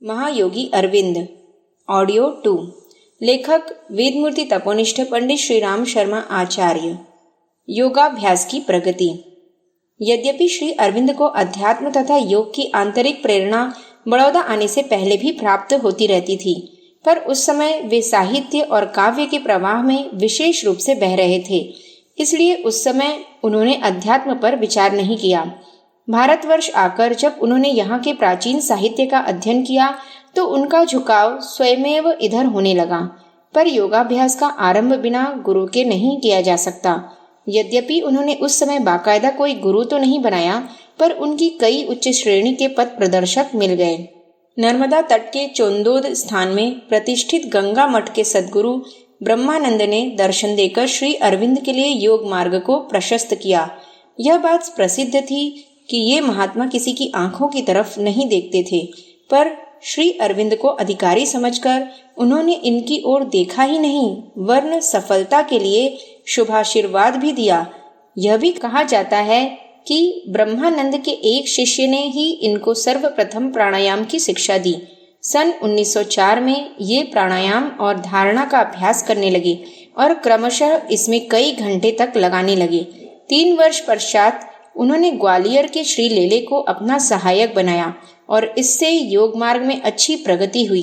महायोगी अरविंद। ऑडियो 2। लेखक वेदमूर्ति तपोनिष्ठ पंडित श्री राम शर्मा आचार्य। योगाभ्यास की प्रगति। यद्यपि श्री अरविंद को अध्यात्म तथा योग की आंतरिक प्रेरणा बड़ौदा आने से पहले भी प्राप्त होती रहती थी, पर उस समय वे साहित्य और काव्य के प्रवाह में विशेष रूप से बह रहे थे। इसलिए उस समय उन्होंने अध्यात्म पर विचार नहीं किया। भारतवर्ष आकर जब उन्होंने यहाँ के प्राचीन साहित्य का अध्ययन किया तो उनका झुकाव स्वयमेव इधर होने लगा। पर योगाभ्यास का आरंभ बिना गुरु के नहीं किया जा सकता। यद्यपि उन्होंने उस समय बाकायदा कोई गुरु तो नहीं बनाया, पर उनकी कई उच्च श्रेणी के पथ प्रदर्शक मिल गए। नर्मदा तट के चोंदोद स्थान में प्रतिष्ठित गंगा मठ के सद्गुरु ब्रह्मानंद ने दर्शन देकर श्री अरविंद के लिए योग मार्ग को प्रशस्त किया। यह बात प्रसिद्ध थी कि ये महात्मा किसी की आंखों की तरफ नहीं देखते थे, पर श्री अरविंद को अधिकारी समझकर उन्होंने इनकी ओर देखा ही नहीं, वरन सफलता के लिए शुभाशीर्वाद भी दिया। यह भी कहा जाता है कि ब्रह्मानंद के एक शिष्य ने ही इनको सर्वप्रथम प्राणायाम की शिक्षा दी। सन 1904 में ये प्राणायाम और धारणा का अभ्यास करने लगे और क्रमशः इसमें कई घंटे तक लगाने लगे। 3 वर्ष पश्चात उन्होंने ग्वालियर के श्री लेले को अपना सहायक बनाया और इससे योग मार्ग में अच्छी प्रगति हुई।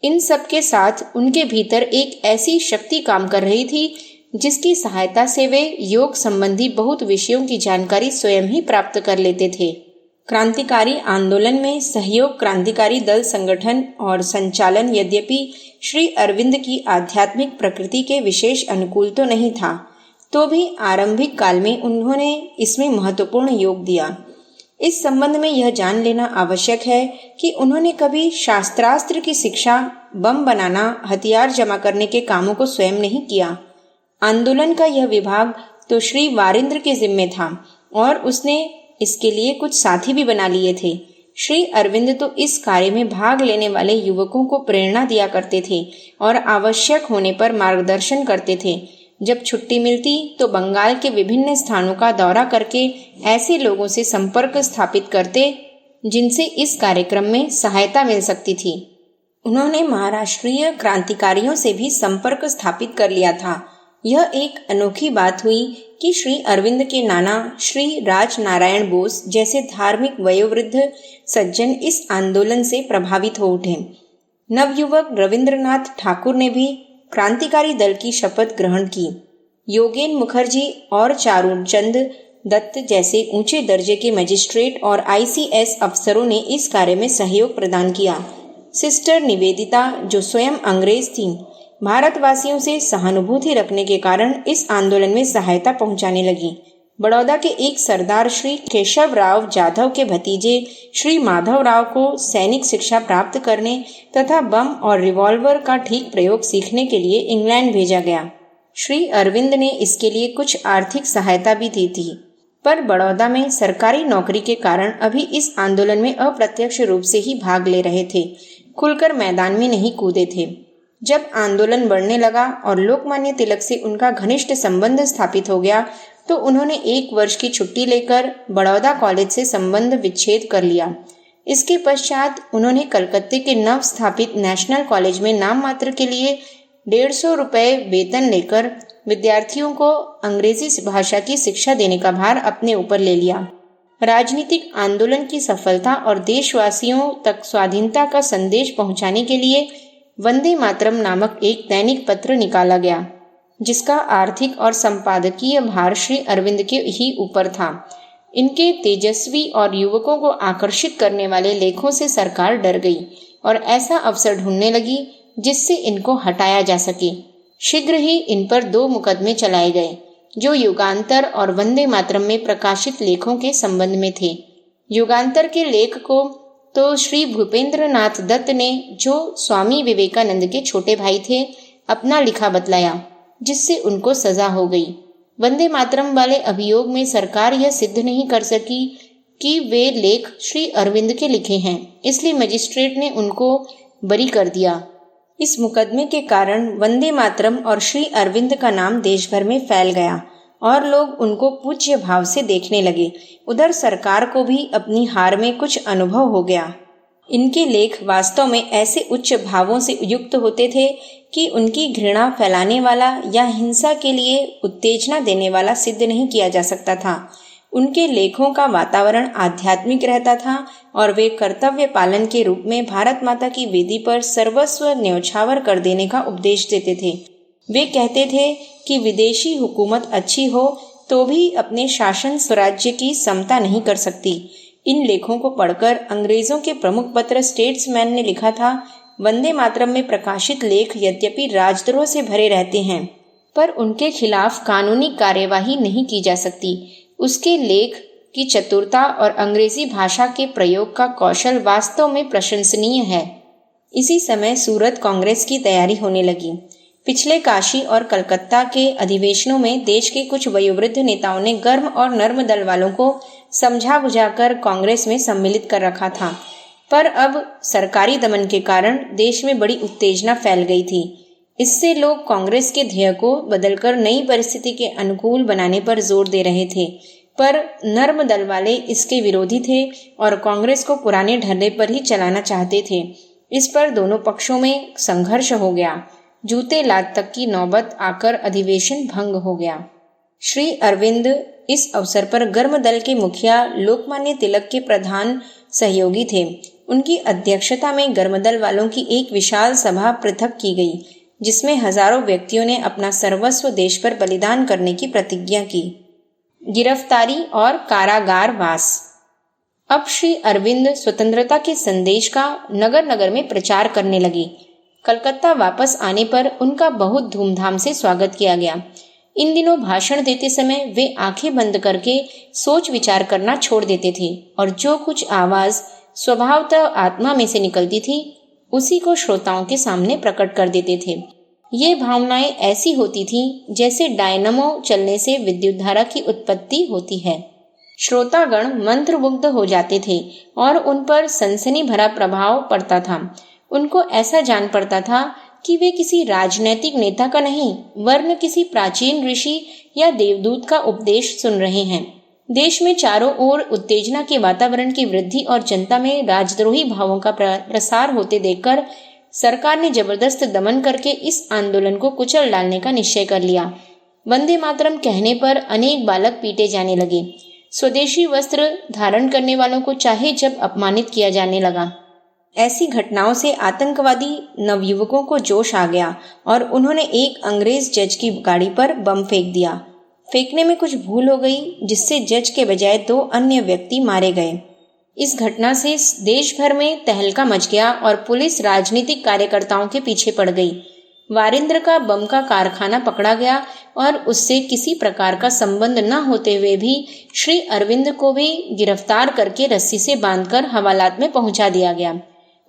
इन सब के साथ उनके भीतर एक ऐसी शक्ति काम कर रही थी जिसकी सहायता से वे योग संबंधी बहुत विषयों की जानकारी स्वयं ही प्राप्त कर लेते थे। क्रांतिकारी आंदोलन में सहयोग क्रांतिकारी दल संगठन और संचालन यद्यपि श्री अरविंद की आध्यात्मिक प्रकृति के विशेष अनुकूल तो नहीं था, तो भी आरंभिक काल में उन्होंने इसमें महत्वपूर्ण योग दिया। इस संबंध में यह जान लेना आवश्यक है कि उन्होंने कभी शास्त्रास्त्र की शिक्षा, बम बनाना, हथियार जमा करने के कामों को स्वयं नहीं किया। आंदोलन का यह विभाग तो श्री वारिंद्र के जिम्मे था और उसने इसके लिए कुछ साथी भी बना लिए थे। श्री अरविंद तो इस कार्य में भाग लेने वाले युवकों को प्रेरणा दिया करते थे और आवश्यक होने पर मार्गदर्शन करते थे। जब छुट्टी मिलती तो बंगाल के विभिन्न स्थानों का दौरा करके ऐसे लोगों से संपर्क स्थापित करते जिनसे इस कार्यक्रम में सहायता मिल सकती थी। उन्होंने महाराष्ट्रीय क्रांतिकारियों से भी संपर्क स्थापित कर लिया था। यह एक अनोखी बात हुई कि श्री अरविंद के नाना श्री राज नारायण बोस जैसे धार्मिक वयोवृद्ध सज्जन इस आंदोलन से प्रभावित हो उठे। नवयुवक रविंद्रनाथ ठाकुर ने भी क्रांतिकारी दल की शपथ ग्रहण की। योगेन मुखर्जी और चारुण चंद दत्त जैसे ऊंचे दर्जे के मजिस्ट्रेट और ICS अफसरों ने इस कार्य में सहयोग प्रदान किया। सिस्टर निवेदिता, जो स्वयं अंग्रेज थीं, भारतवासियों से सहानुभूति रखने के कारण इस आंदोलन में सहायता पहुंचाने लगी। बड़ौदा के एक सरदार श्री केशव राव जाधव के भतीजे श्री माधव राव को सैनिक शिक्षा प्राप्त करने तथा बम और रिवॉल्वर का ठीक प्रयोग सीखने के लिए इंग्लैंड भेजा गया। श्री अरविंद ने इसके लिए कुछ आर्थिक सहायता भी दी थी, पर बड़ौदा में सरकारी नौकरी के कारण अभी इस आंदोलन में अप्रत्यक्ष रूप से ही भाग ले रहे थे, खुलकर मैदान में नहीं कूदे थे। जब आंदोलन बढ़ने लगा और लोकमान्य तिलक से उनका घनिष्ठ संबंध स्थापित हो गया तो उन्होंने 1 वर्ष की छुट्टी लेकर बड़ौदा कॉलेज से संबंध विच्छेद कर लिया। इसके पश्चात उन्होंने कलकत्ते के नव स्थापित नेशनल कॉलेज में नाम मात्र के लिए 150 रुपये वेतन लेकर विद्यार्थियों को अंग्रेजी भाषा की शिक्षा देने का भार अपने ऊपर ले लिया। राजनीतिक आंदोलन की सफलता और देशवासियों तक स्वाधीनता का संदेश पहुंचाने के लिए वंदे मातरम नामक एक दैनिक पत्र निकाला गया, जिसका आर्थिक और संपादकीय भार श्री अरविंद के ही ऊपर था। इनके तेजस्वी और युवकों को आकर्षित करने वाले लेखों से सरकार डर गई और ऐसा अवसर ढूंढने लगी जिससे इनको हटाया जा सके। शीघ्र ही इन पर 2 मुकदमे चलाए गए, जो युगांतर और वंदे मातरम में प्रकाशित लेखों के संबंध में थे। युगांतर के लेख को तो श्री भूपेंद्र नाथ दत्त ने, जो स्वामी विवेकानंद के छोटे भाई थे, अपना लिखा बतलाया, जिससे उनको सजा हो गई। वंदे मातरम वाले अभियोग में सरकार यह सिद्ध नहीं कर सकी कि वे लेख श्री अरविंद के लिखे हैं, इसलिए मजिस्ट्रेट ने उनको बरी कर दिया। इस मुकदमे के कारण वंदे मातरम और श्री अरविंद का नाम देश भर में फैल गया और लोग उनको पूज्य भाव से देखने लगे। उधर सरकार को भी अपनी हार में कुछ अनुभव हो गया। इनके लेख वास्तव में ऐसे उच्च भावों से युक्त होते थे कि उनकी घृणा फैलाने वाला या हिंसा के लिए उत्तेजना देने वाला सिद्ध नहीं किया जा सकता था। उनके लेखों का वातावरण आध्यात्मिक रहता था और वे कर्तव्य पालन के रूप में भारत माता की वेदी पर सर्वस्व न्यौछावर कर देने का उपदेश देते थे। वे कहते थे कि विदेशी हुकूमत अच्छी हो तो भी अपने शासन स्वराज्य की समता नहीं कर सकती। इन लेखों को पढ़कर अंग्रेजों के प्रमुख पत्र स्टेट्समैन ने लिखा था, वंदे मातरम में प्रकाशित लेख यद्यपि राजद्रोह से भरे रहते हैं पर उनके खिलाफ कानूनी कार्यवाही नहीं की जा सकती। उसके लेख की चतुरता और अंग्रेजी भाषा के प्रयोग का कौशल वास्तव में प्रशंसनीय है। इसी समय सूरत कांग्रेस की तैयारी होने लगी। पिछले काशी और कलकत्ता के अधिवेशनों में देश के कुछ वयोवृद्ध नेताओं ने गर्म और नर्म दल वालों को समझा बुझाकर कांग्रेस में सम्मिलित कर रखा था, पर अब सरकारी दमन के कारण देश में बड़ी उत्तेजना फैल गई थी। इससे लोग कांग्रेस के ध्येय को बदलकर नई परिस्थिति के अनुकूल बनाने पर जोर दे रहे थे, पर नर्म दल वाले इसके विरोधी थे और कांग्रेस को पुराने ढर्रे पर ही चलाना चाहते थे। इस पर दोनों पक्षों में संघर्ष हो गया। जूते लात तक की नौबत आकर अधिवेशन भंग हो गया। श्री अरविंद इस अवसर पर गर्म दल के मुखिया लोकमान्य तिलक के प्रधान सहयोगी थे। उनकी अध्यक्षता में गर्म दल वालों की एक विशाल सभा पृथक की गई, जिसमें हजारों व्यक्तियों ने अपना सर्वस्व देश पर बलिदान करने की प्रतिज्ञा की। गिरफ्तारी और कारागार वास। अब श्री अरविंद स्वतंत्रता के संदेश का नगर नगर में प्रचार करने लगे। कलकत्ता वापस आने पर उनका बहुत धूमधाम से स्वागत किया गया। इन दिनों भाषण देते समय वे आंखें बंद करके सोच विचार करना छोड़ देते थे और जो कुछ आवाज स्वभावतः आत्मा में से निकलती थी उसी को श्रोताओं के सामने प्रकट कर देते थे। ये भावनाएं ऐसी होती थीं जैसे डायनमो चलने से विद्युत धारा की उत्पत्ति होती है। श्रोतागण मंत्रमुग्ध हो जाते थे और उन पर सनसनी भरा प्रभाव पड़ता था। उनको ऐसा जान पड़ता था कि वे किसी राजनैतिक नेता का नहीं वरन किसी प्राचीन ऋषि या देवदूत का उपदेश सुन रहे हैं। देश में चारों ओर उत्तेजना के वातावरण की वृद्धि और जनता में राजद्रोही भावों का प्रसार होते देखकर सरकार ने जबरदस्त दमन करके इस आंदोलन को कुचल डालने का निश्चय कर लिया। वंदे मातरम कहने पर अनेक बालक पीटे जाने लगे। स्वदेशी वस्त्र धारण करने वालों को चाहे जब अपमानित किया जाने लगा। ऐसी घटनाओं से आतंकवादी नवयुवकों को जोश आ गया और उन्होंने एक अंग्रेज जज की गाड़ी पर बम फेंक दिया। फेंकने में कुछ भूल हो गई जिससे जज के बजाय 2 अन्य व्यक्ति मारे गए। इस घटना से देश भर में तहलका मच गया और पुलिस राजनीतिक कार्यकर्ताओं के पीछे पड़ गई। वारिंद्र का बम का कारखाना पकड़ा गया और उससे किसी प्रकार का संबंध न होते हुए भी श्री अरविंद को भी गिरफ्तार करके रस्सी से बांधकर हवालात में पहुंचा दिया गया।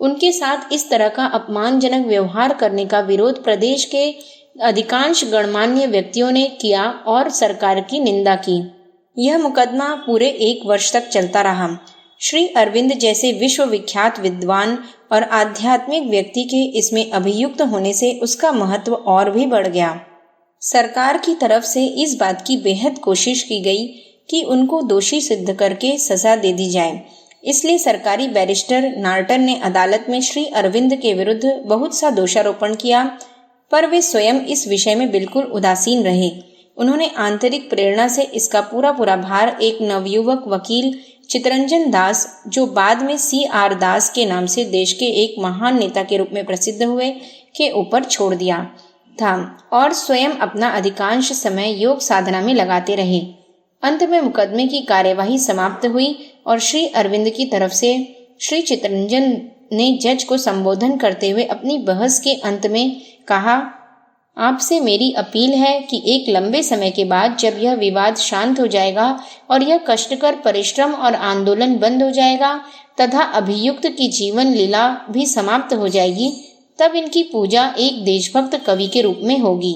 उनके साथ इस तरह का अपमानजनक व्यवहार करने का विरोध प्रदेश के अधिकांश गणमान्य व्यक्तियों ने किया और सरकार की निंदा की। यह मुकदमा पूरे 1 वर्ष तक चलता रहा। श्री अरविंद जैसे विश्वविख्यात विद्वान और आध्यात्मिक व्यक्ति के इसमें अभियुक्त होने से उसका महत्व और भी बढ़ गया। सरकार की तरफ से इस बात की बेहद कोशिश की गई कि उनको दोषी सिद्ध करके सजा दे दी जाए। इसलिए सरकारी बैरिस्टर नार्टन ने अदालत में श्री अरविंद के विरुद्ध बहुत सा दोषारोपण किया, पर वे स्वयं इस विषय में बिल्कुल उदासीन रहे। उन्होंने आंतरिक प्रेरणा से इसका पूरा भार एक नवयुवक वकील चितरंजन दास, जो बाद में C.R. दास के नाम से देश के एक महान नेता के रूप में प्रसिद्ध हुए, के ऊपर छोड़ दिया था और स्वयं अपना अधिकांश समय योग साधना में लगाते रहे। अंत में मुकदमे की कार्यवाही समाप्त हुई और श्री अरविंद की तरफ से श्री चितरंजन ने जज को संबोधन करते हुए अपनी बहस के अंत में कहा, आपसे मेरी अपील है कि एक लंबे समय के बाद जब यह विवाद शांत हो जाएगा और यह कष्टकर परिश्रम और आंदोलन बंद हो जाएगा तथा अभियुक्त की जीवन लीला भी समाप्त हो जाएगी, तब इनकी पूजा एक देशभक्त कवि के रूप में होगी।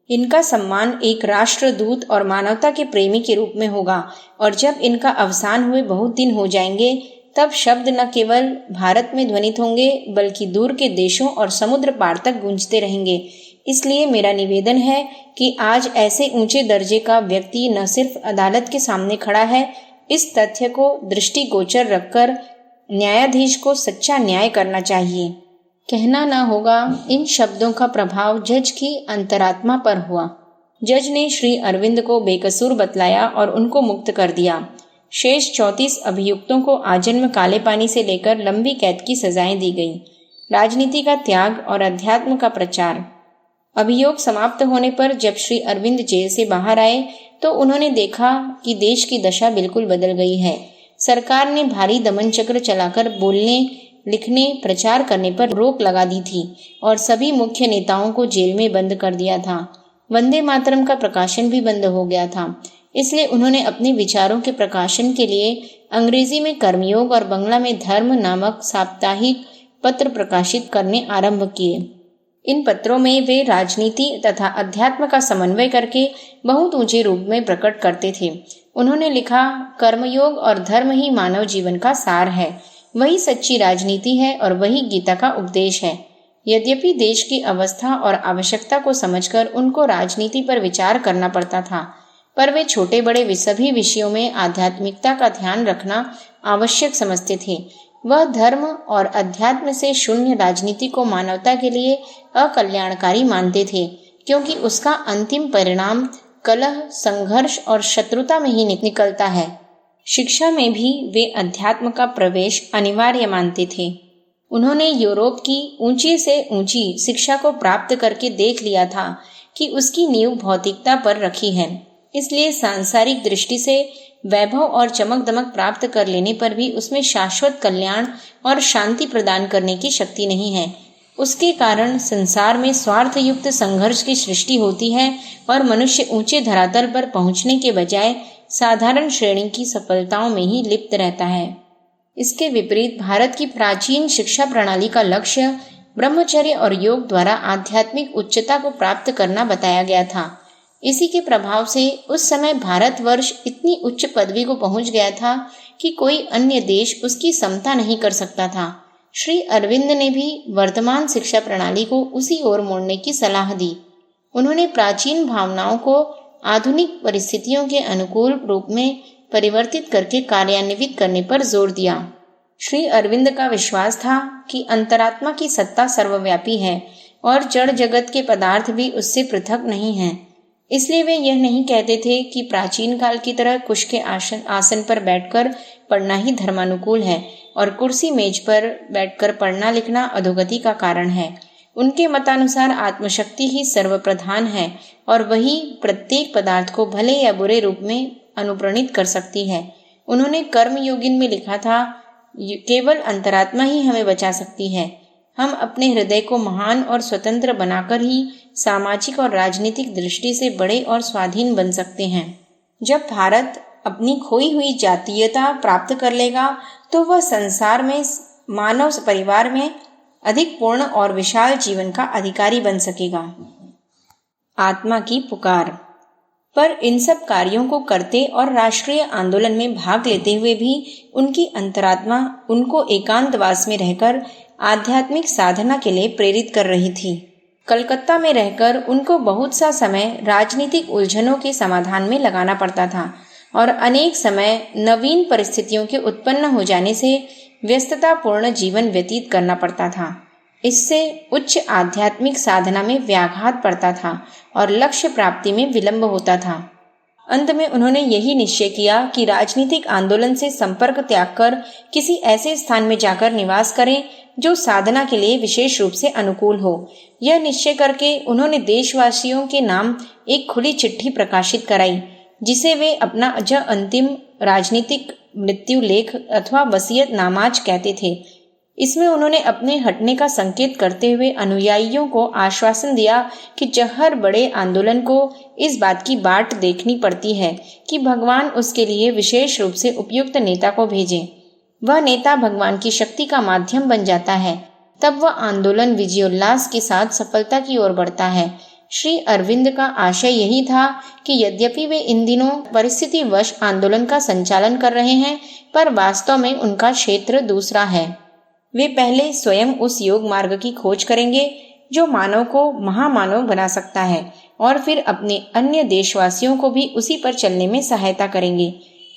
इनका सम्मान एक राष्ट्रदूत और मानवता के प्रेमी के रूप में होगा और जब इनका अवसान हुए बहुत दिन हो जाएंगे तब शब्द न केवल भारत में ध्वनित होंगे बल्कि दूर के देशों और समुद्र पार तक गूंजते रहेंगे। इसलिए मेरा निवेदन है कि आज ऐसे ऊंचे दर्जे का व्यक्ति न सिर्फ अदालत के सामने खड़ा है, इस तथ्य को दृष्टिगोचर रखकर न्यायाधीश को सच्चा न्याय करना चाहिए। कहना न होगा, इन शब्दों का प्रभाव जज की अंतरात्मा पर हुआ। जज ने श्री अरविंद को बेकसूर बतलाया और उनको मुक्त कर दिया। शेष 34 अभियुक्तों को आजन्म काले पानी से लेकर लंबी कैद की सजाएं दी गई। राजनीति का त्याग और अध्यात्म का प्रचार। अभियोग समाप्त होने पर जब श्री अरविंद जेल से बाहर आए तो उन्होंने देखा कि देश की दशा बिल्कुल बदल गई है। सरकार ने भारी दमन चक्र चलाकर बोलने, लिखने, प्रचार करने पर रोक लगा दी थी और सभी मुख्य नेताओं को जेल में बंद कर दिया था। वंदे मातरम का प्रकाशन भी बंद हो गया था। इसलिए उन्होंने अपने विचारों के प्रकाशन के लिए अंग्रेजी में कर्मयोग और बंगला में धर्म नामक साप्ताहिक पत्र प्रकाशित करने आरंभ किए। इन पत्रों में वे राजनीति तथा अध्यात्म का समन्वय करके बहुत ऊंचे रूप में प्रकट करते थे। उन्होंने लिखा, कर्मयोग और धर्म ही मानव जीवन का सार है, वही सच्ची राजनीति है और वही गीता का उपदेश है। यद्यपि देश की अवस्था और आवश्यकता को समझकर उनको राजनीति पर विचार करना पड़ता था, पर वे छोटे बड़े सभी विषयों में आध्यात्मिकता का ध्यान रखना आवश्यक समझते थे। वह धर्म और अध्यात्म से शून्य राजनीति को मानवता के लिए अकल्याणकारी मानते थे, क्योंकि उसका अंतिम परिणाम कलह, संघर्ष और शत्रुता में ही निकलता है। शिक्षा में भी वे अध्यात्म का प्रवेश अनिवार्य मानते थे। उन्होंने यूरोप की ऊंची से ऊंची शिक्षा को प्राप्त करके देख लिया था कि उसकी नींव भौतिकता पर रखी है। इसलिए सांसारिक दृष्टि से वैभव और चमक दमक प्राप्त कर लेने पर भी उसमें शाश्वत कल्याण और शांति प्रदान करने की शक्ति नहीं है। उसके कारण संसार में स्वार्थ युक्त संघर्ष की सृष्टि होती है और मनुष्य ऊंचे धरातल पर पहुंचने के बजाय साधारण श्रेणी की सफलताओं में ही लिप्त रहता है। इसके विपरीत भारत की प्राचीन शिक्षा प्रणाली का लक्ष्य ब्रह्मचर्य और योग द्वारा आध्यात्मिक उच्चता को प्राप्त करना बताया गया था। इसी के प्रभाव से उस समय भारतवर्ष इतनी उच्च पदवी को पहुंच गया था कि कोई अन्य देश उसकी समता नहीं कर सकता था। श्री अरविंद ने भी वर्तमान शिक्षा प्रणाली को उसी ओर मोड़ने की सलाह दी। उन्होंने प्राचीन भावनाओं को आधुनिक परिस्थितियों के अनुकूल रूप में परिवर्तित करके कार्यान्वित करने पर जोर दिया। श्री अरविंद का विश्वास था कि अंतरात्मा की सत्ता सर्वव्यापी है और जड़ जगत के पदार्थ भी उससे पृथक नहीं हैं। इसलिए वे यह नहीं कहते थे कि प्राचीन काल की तरह कुश के आसन पर बैठकर पढ़ना ही धर्मानुकूल है और कुर्सी मेज पर बैठकर पढ़ना लिखना अधोगति का कारण है। उनके मतानुसार आत्मशक्ति ही सर्वप्रधान है और वही प्रत्येक पदार्थ को भले या बुरे रूप में अनुप्राणित कर सकती है। उन्होंने कर्म योगिन में लिखा था, केवल अंतरात्मा ही हमें बचा सकती है। हम अपने हृदय को महान और स्वतंत्र बनाकर ही सामाजिक और राजनीतिक दृष्टि से बड़े और स्वाधीन बन सकते हैं। जब भारत अपनी खोई हुई जातीयता प्राप्त कर लेगा तो वह संसार में मानव परिवार में अधिक पूर्ण और विशाल जीवन का अधिकारी बन सकेगा। आत्मा की पुकार। पर इन सब कार्यों को करते और राष्ट्रीय आंदोलन में भाग लेते हुए भी उनकी अंतरात्मा उनको एकांतवास में रहकर आध्यात्मिक साधना के लिए प्रेरित कर रही थी। कलकत्ता में रहकर उनको बहुत सा समय राजनीतिक उलझनों के समाधान में लगाना पड़ता था और अनेक समय नवीन परिस्थितियों के उत्पन्न हो जाने से व्यस्ततापूर्ण जीवन व्यतीत करना पड़ता था। इससे उच्च आध्यात्मिक साधना में व्याघात पड़ता था और लक्ष्य प्राप्ति में विलंब होता था। अंत में उन्होंने यही निश्चय किया कि राजनीतिक आंदोलन से संपर्क त्याग कर किसी ऐसे स्थान में जाकर निवास करें जो साधना के लिए विशेष रूप से अनुकूल हो। यह निश्चय करके उन्होंने देशवासियों के नाम एक खुली चिट्ठी प्रकाशित कराई, जिसे वे अपना अंतिम राजनीतिक मृत्यु लेख अथवा वसीयत नामाज कहते थे। इसमें उन्होंने अपने हटने का संकेत करते हुए अनुयायियों को आश्वासन दिया कि हर बड़े आंदोलन को इस बात की बाट देखनी पड़ती है कि भगवान उसके लिए विशेष रूप से उपयुक्त नेता को भेजें। वह नेता भगवान की शक्ति का माध्यम बन जाता है, तब वह आंदोलन विजयोल्लास के साथ सफलता की ओर बढ़ता है। श्री अरविंद का आशय यही था कि यद्यपि वे इन दिनों परिस्थितिवश आंदोलन का संचालन कर रहे हैं, पर वास्तव में उनका क्षेत्र दूसरा है। वे पहले स्वयं उस योग मार्ग की खोज करेंगे जो मानव को महामानव बना सकता है और फिर अपने अन्य देशवासियों को भी उसी पर चलने में सहायता करेंगे।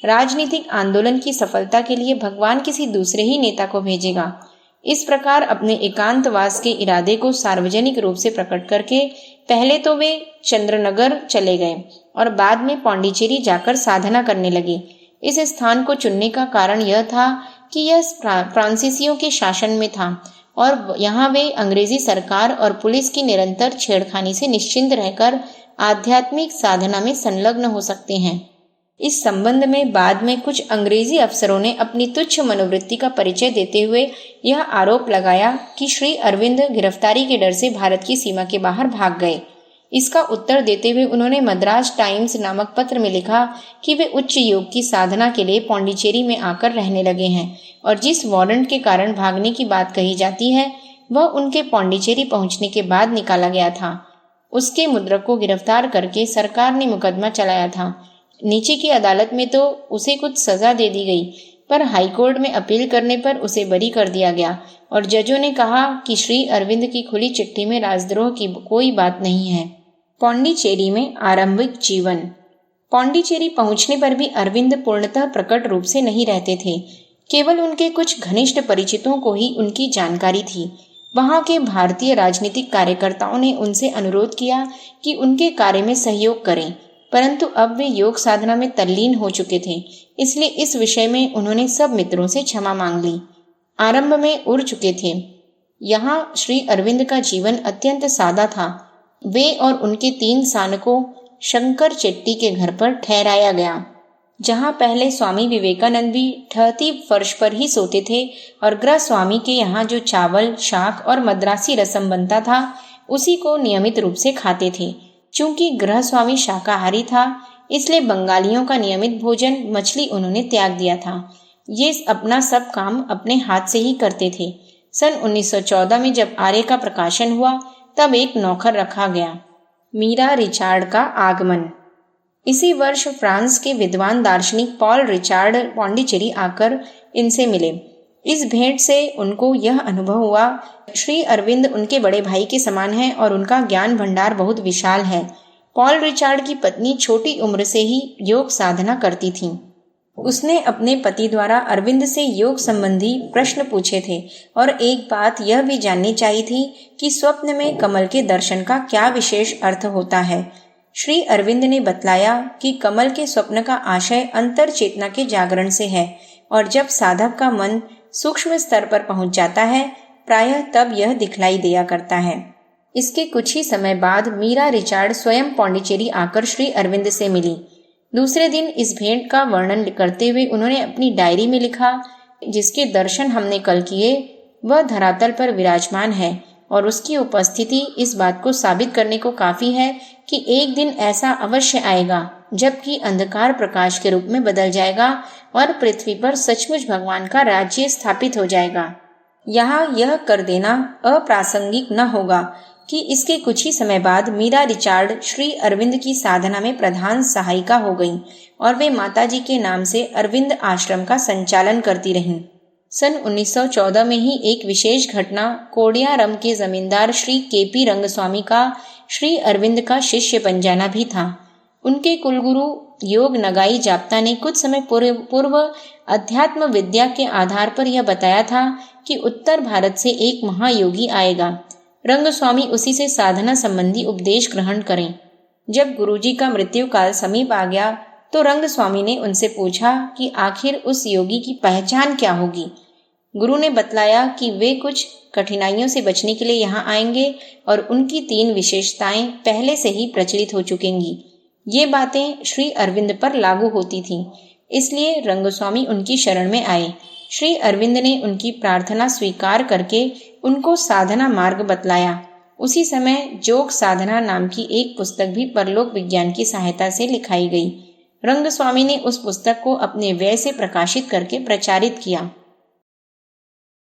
राजनीतिक आंदोलन की सफलता के लिए भगवान किसी दूसरे ही नेता को भेजेगा। इस प्रकार अपने एकांतवास के इरादे को सार्वजनिक रूप से प्रकट करके पहले तो वे चंद्रनगर चले गए और बाद में पौंडीचेरी जाकर साधना करने लगे। इस स्थान को चुनने का कारण यह था कि यह फ्रांसीसियों के शासन में था और यहाँ वे अंग्रेजी सरकार और पुलिस की निरंतर छेड़खानी से निश्चिंत रहकर आध्यात्मिक साधना में संलग्न हो सकते हैं। इस संबंध में बाद में कुछ अंग्रेजी अफसरों ने अपनी तुच्छ मनोवृत्ति का परिचय देते हुए यह आरोप लगाया कि श्री अरविंद गिरफ्तारी के डर से भारत की सीमा के बाहर भाग गए। इसका उत्तर देते हुए उन्होंने मद्रास टाइम्स नामक पत्र में लिखा कि वे उच्च योग की साधना के लिए पौंडीचेरी में आकर रहने लगे हैं और जिस वारंट के कारण भागने की बात कही जाती है वह उनके पौंडीचेरी पहुंचने के बाद निकाला गया था। उसके मुद्रक को गिरफ्तार करके सरकार ने मुकदमा चलाया था। नीचे की अदालत में तो उसे कुछ सजा दे दी गई, पर हाईकोर्ट में अपील करने पर उसे बरी कर दिया गया और जजों ने कहा कि श्री अरविंद की खुली चिट्ठी में राजद्रोह की कोई बात नहीं है। पौंडीचेरी में आरंभिक जीवन। पौंडीचेरी पहुंचने पर भी अरविंद पूर्णतः प्रकट रूप से नहीं रहते थे। केवल उनके कुछ घनिष्ठ परिचितों को ही उनकी जानकारी थी। वहां के भारतीय राजनीतिक कार्यकर्ताओं ने उनसे अनुरोध किया कि उनके कार्य में सहयोग करें, परंतु अब वे योग साधना में तल्लीन हो चुके थे, इसलिए इस विषय में उन्होंने सब मित्रों से क्षमा मांग ली। आरंभ में उड़ चुके थे। यहाँ श्री अरविंद का जीवन अत्यंत सादा था। वे और उनके 3 सानकों शंकर चेट्टी के घर पर ठहराया गया, जहाँ पहले स्वामी विवेकानंद भी ठहती फर्श पर ही सोते थे और गृह स्वामी के यहाँ जो चावल, शाक और मद्रासी रसम बनता था उसी को नियमित रूप से खाते थे। चूंकि गृह स्वामी शाकाहारी था, इसलिए बंगालियों का नियमित भोजन मछली उन्होंने त्याग दिया था। ये अपना सब काम अपने हाथ से ही करते थे। सन 1914 में जब आर्य का प्रकाशन हुआ तब एक नौकर रखा गया। मीरा रिचार्ड का आगमन। इसी वर्ष फ्रांस के विद्वान दार्शनिक पॉल रिचार्ड पौंडीचेरी आकर इनसे मिले। इस भेंट से उनको यह अनुभव हुआ श्री अरविंद उनके बड़े भाई के समान है और उनका ज्ञान भंडार बहुत विशाल है। पॉल रिचार्ड की पत्नी छोटी उम्र से ही योग साधना करती थी। उसने अपने पति द्वारा अरविंद से योग संबंधी प्रश्न पूछे थे और एक बात यह भी जाननी चाहिए थी कि स्वप्न में कमल के दर्शन का क्या विशेष अर्थ होता है। श्री अरविंद ने बतलाया कि कमल के स्वप्न का आशय अंतर चेतना के जागरण से है और जब साधक का मन सूक्ष्म स्तर पर पहुंच जाता है प्रायः तब यह दिखलाई दिया करता है। इसके कुछ ही समय बाद मीरा रिचार्ड स्वयं पौंडीचेरी आकर श्री अरविंद से मिली। दूसरे दिन इस भेंट का वर्णन करते हुए उन्होंने अपनी डायरी में लिखा, जिसके दर्शन हमने कल किए वह धरातल पर विराजमान है और उसकी उपस्थिति इस बात को साबित करने को काफी है कि एक दिन ऐसा अवश्य आएगा जबकि अंधकार प्रकाश के रूप में बदल जाएगा और पृथ्वी पर सचमुच भगवान का राज्य स्थापित हो जाएगा। यहाँ यह कर देना अप्रासंगिक न होगा कि इसके कुछ ही समय बाद मीरा रिचार्ड श्री अरविंद की साधना में प्रधान सहायिका हो गईं और वे माताजी के नाम से अरविंद आश्रम का संचालन करती रहीं। सन 1914 में ही एक विशेष घटना कोडियारम के जमींदार श्री केपी रंगस्वामी का श्री अरविंद का शिष्य बन जाना भी था। उनके कुलगुरु योग नगाई जाप्ता ने कुछ समय पूर्व अध्यात्म विद्या के आधार पर यह बताया था कि उत्तर भारत से एक महायोगी आएगा। रंगस्वामी उसी से साधना संबंधी उपदेश ग्रहण करें। जब गुरुजी का मृत्यु काल समीप आ गया तो रंगस्वामी ने उनसे पूछा कि आखिर उस योगी की पहचान क्या होगी। गुरु ने बतलाया कि वे कुछ कठिनाइयों से बचने के लिए यहाँ आएंगे और उनकी 3 विशेषताएं पहले से ही प्रचलित हो चुकेंगी। ये बातें श्री अरविंद पर लागू होती थीं, इसलिए रंगस्वामी उनकी शरण में आए। श्री अरविंद ने उनकी प्रार्थना स्वीकार करके उनको साधना मार्ग बतलाया। उसी समय जोग साधना नाम की एक पुस्तक भी परलोक विज्ञान की सहायता से लिखाई गई। रंगस्वामी ने उस पुस्तक को अपने व्यय से प्रकाशित करके प्रचारित किया।